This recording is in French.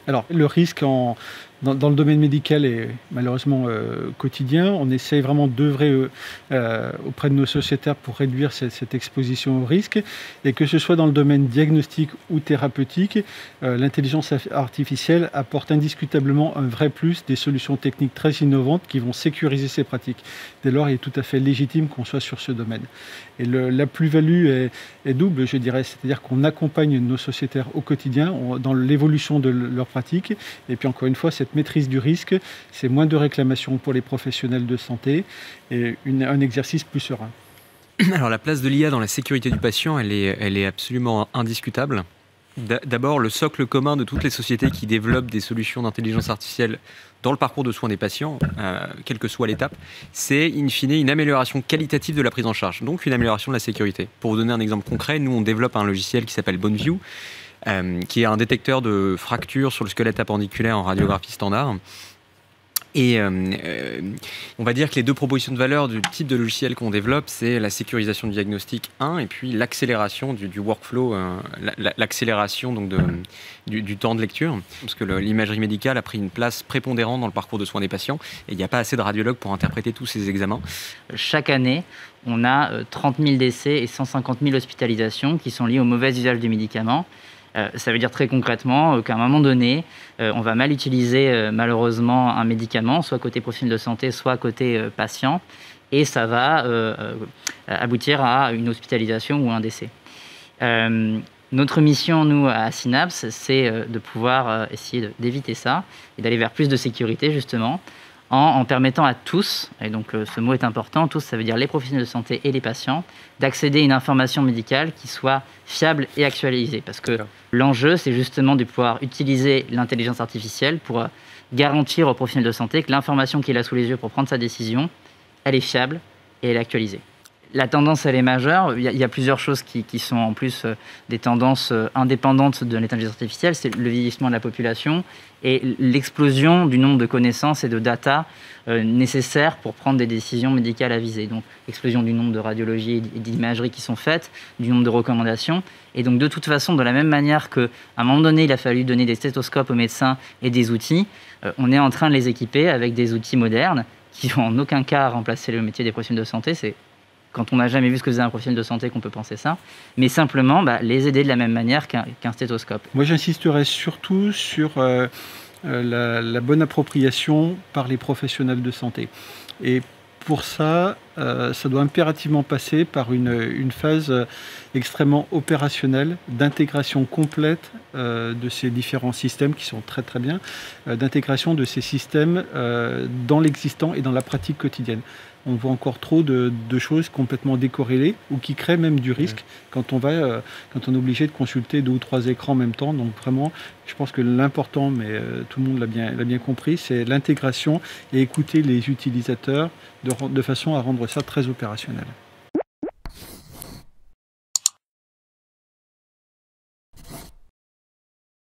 Alors, le risque dans le domaine médical est malheureusement quotidien. On essaye vraiment d'œuvrer auprès de nos sociétaires pour réduire cette exposition au risque. Et que ce soit dans le domaine diagnostique ou thérapeutique, l'intelligence artificielle apporte indiscutablement un vrai plus, des solutions techniques très innovantes qui vont sécuriser ces pratiques. Dès lors, il est tout à fait légitime qu'on soit sur ce domaine. Et la plus-value est double, je dirais. C'est-à-dire qu'on accompagne nos sociétaires au quotidien dans l'évolution de leurs pratiques. Et puis encore une fois, cette maîtrise du risque, c'est moins de réclamations pour les professionnels de santé et un exercice plus serein. Alors la place de l'IA dans la sécurité du patient, elle est absolument indiscutable. D'abord, le socle commun de toutes les sociétés qui développent des solutions d'intelligence artificielle dans le parcours de soins des patients, quelle que soit l'étape, c'est in fine une amélioration qualitative de la prise en charge, donc une amélioration de la sécurité. Pour vous donner un exemple concret, nous on développe un logiciel qui s'appelle BoneView, qui est un détecteur de fractures sur le squelette appendiculaire en radiographie standard. Et on va dire que les deux propositions de valeur du type de logiciel qu'on développe, c'est la sécurisation du diagnostic 1 et puis l'accélération du workflow, l'accélération donc du temps de lecture. Parce que l'imagerie médicale a pris une place prépondérante dans le parcours de soins des patients et il n'y a pas assez de radiologues pour interpréter tous ces examens. Chaque année, on a 30 000 décès et 150 000 hospitalisations qui sont liées au mauvais usage des médicaments. Ça veut dire très concrètement qu'à un moment donné, on va mal utiliser malheureusement un médicament, soit côté profil de santé, soit côté patient, et ça va aboutir à une hospitalisation ou un décès. Notre mission, nous, à Synapse, c'est de pouvoir essayer d'éviter ça et d'aller vers plus de sécurité, justement, en permettant à tous, et donc ce mot est important, tous, ça veut dire les professionnels de santé et les patients, d'accéder à une information médicale qui soit fiable et actualisée. Parce que l'enjeu, c'est justement de pouvoir utiliser l'intelligence artificielle pour garantir aux professionnels de santé que l'information qu'il a sous les yeux pour prendre sa décision, elle est fiable et elle est actualisée. La tendance, elle est majeure. Il y a plusieurs choses qui sont en plus des tendances indépendantes de l'intelligence artificielle. C'est le vieillissement de la population et l'explosion du nombre de connaissances et de data nécessaires pour prendre des décisions médicales avisées. Donc, explosion du nombre de radiologies et d'imageries qui sont faites, du nombre de recommandations. Et donc, de toute façon, de la même manière qu'à un moment donné, il a fallu donner des stéthoscopes aux médecins et des outils, on est en train de les équiper avec des outils modernes qui vont en aucun cas remplacer le métier des professionnels de santé. C'est quand on n'a jamais vu ce que faisait un professionnel de santé qu'on peut penser ça, mais simplement les aider de la même manière qu'un stéthoscope. Moi, j'insisterai surtout sur la bonne appropriation par les professionnels de santé. Et pour ça, ça doit impérativement passer par une phase extrêmement opérationnelle, d'intégration complète de ces différents systèmes qui sont très très bien, d'intégration de ces systèmes dans l'existant et dans la pratique quotidienne. On voit encore trop de choses complètement décorrélées ou qui créent même du risque quand on est obligé de consulter 2 ou 3 écrans en même temps. Donc vraiment, je pense que l'important, mais tout le monde l'a bien compris, c'est l'intégration et écouter les utilisateurs de façon à rendre ça très opérationnel.